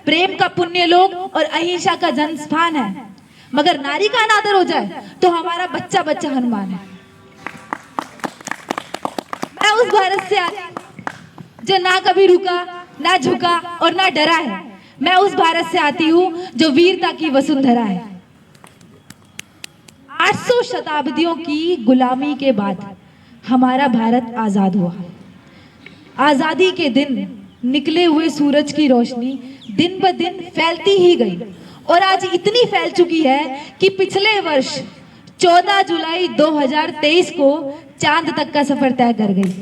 प्रेम का पुण्य लोक और अहिंसा का जन्म स्थान है। मगर नारी का अनादर हो जाए तो हमारा बच्चा बच्चा हनुमान है। मैं उस भारत से आती हूँ जो ना कभी रुका, ना झुका और ना डरा है। मैं उस भारत से आती हूँ जो वीरता की वसुंधरा है। 800 शताब्दियों की गुलामी के बाद हमारा भारत आजाद हुआ। आजादी के दिन निकले हुए सूरज की रोशनी दिन ब दिन फैलती ही गई और आज इतनी फैल चुकी है कि पिछले वर्ष 14 जुलाई 2023 को चांद तक का सफर तय कर गई।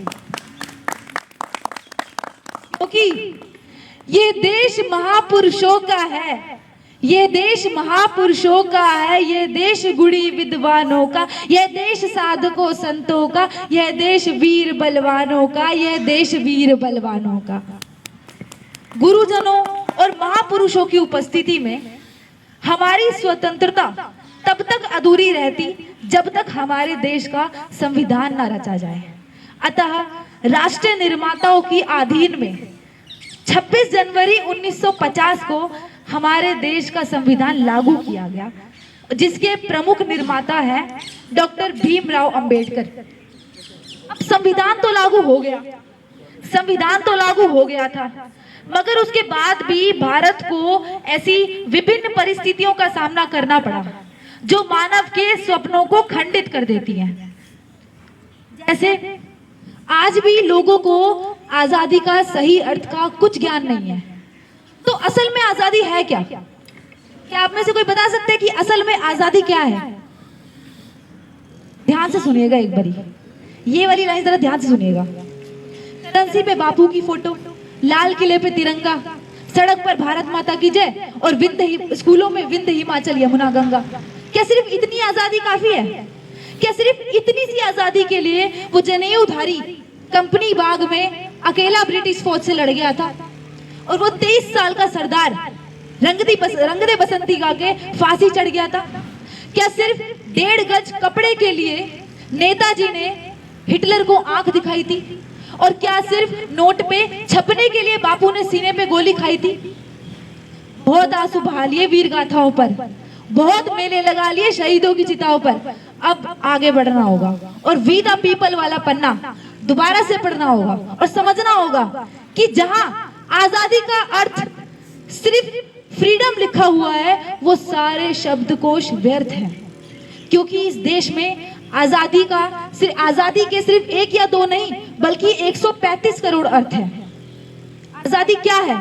क्योंकि ये देश महापुरुषों का है, ये देश महापुरुषों का है, ये देश गुणी विद्वानों का, यह देश साधकों संतों का, यह देश वीर बलवानों का, यह देश वीर बलवानों का। गुरुजनों और महापुरुषों की उपस्थिति में हमारी स्वतंत्रता तब तक अधूरी रहती जब तक हमारे देश का संविधान न रचा जाए। अतः राष्ट्र निर्माताओं की अधीन में 26 जनवरी 1950 को हमारे देश का संविधान लागू किया गया, जिसके प्रमुख निर्माता है डॉक्टर भीमराव अंबेडकर। अब संविधान तो लागू हो गया, संविधान तो लागू हो गया था, मगर उसके बाद भी भारत को ऐसी विभिन्न परिस्थितियों का सामना करना पड़ा जो मानव के सपनों को खंडित कर देती हैं। जैसे आज भी लोगों को आजादी का सही अर्थ का कुछ ज्ञान नहीं है। तो असल में आजादी है क्या? क्या आप में से कोई बता सकते हैं कि असल में आजादी क्या है? ध्यान से सुनिएगा एक बारी, ये वाली लाइन जरा ध्यान से सुनिएगा। करंसी पे बापू की फोटो, लाल किले पे तिरंगा, सड़क पर भारत माता की जय और स्कूलों में विंध्य हिमाचल यमुना गंगा। क्या सिर्फ इतनी आजादी काफी है? क्या सिर्फ इतनी सी आजादी के लिए वो जनेऊधारी कंपनी बाग में अकेला ब्रिटिश फौज से लड़ गया था और वो 23 साल का सरदार रंग दे बसंती गा के फांसी चढ़ गया था? क्या सिर्फ 1.5 गज कपड़े के लिए नेताजी ने हिटलर को आंख दिखाई थी? और क्या सिर्फ नोट पे छपने के लिए बापू ने सीने पे गोली खाई थी? बहुत आंसू बहा लिए वीर गाथाओं पर, बहुत मेले लगा लिए शहीदों की चिताओं पर। अब आगे बढ़ना होगा और वी द पीपल वाला पन्ना दोबारा से पढ़ना होगा और समझना होगा कि जहां आजादी का अर्थ सिर्फ फ्रीडम लिखा हुआ है, वो सारे शब्दकोश व्यर्थ हैं। क्योंकि इस देश में आजादी के सिर्फ 1 या 2 नहीं बल्कि 135 करोड़ अर्थ है। आजादी क्या है?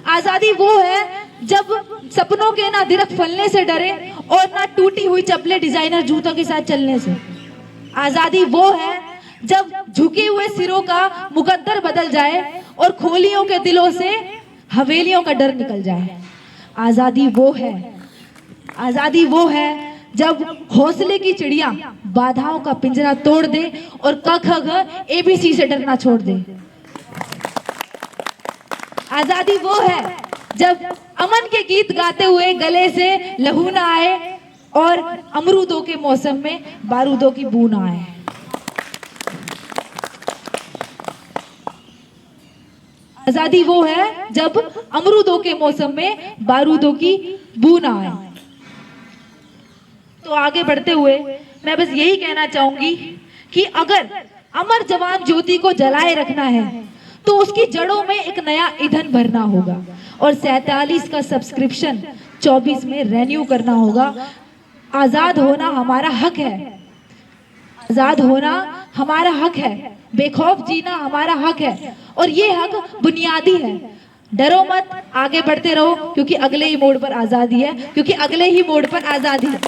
आजादी वो है जब सपनों के ना दिरक फलने से डरे और ना टूटी हुई चप्पलें डिजाइनर जूतों के साथ चलने से। आजादी वो है जब झुके हुए सिरों का मुकद्दर बदल जाए और खोलियों के दिलों से हवेलियों का डर निकल जाए। आजादी वो है जब हौसले की चिड़िया बाधाओं का पिंजरा तोड़ दे और क ख ग ABC से डरना छोड़ दे। आजादी वो है जब अमन के गीत गाते हुए गले से लहू ना आए और अमरूदों के मौसम में बारूदों की बू ना आए। आजादी वो है जब अमरूदों के मौसम में बारूदों की बू ना आए। तो आगे बढ़ते हुए मैं बस यही कहना चाहूंगी कि अगर अमर जवान ज्योति को जलाए रखना है तो उसकी जड़ों में एक नया ईंधन भरना होगा और 47 का सब्सक्रिप्शन 24 में रेन्यू करना होगा। आजाद होना हमारा हक है, आजाद होना हमारा हक है, बेखौफ जीना हमारा हक है और ये हक बुनियादी है। डरो मत, आगे बढ़ते रहो क्योंकि अगले ही मोड़ पर आजादी है, क्योंकि अगले ही मोड़ पर आजादी है।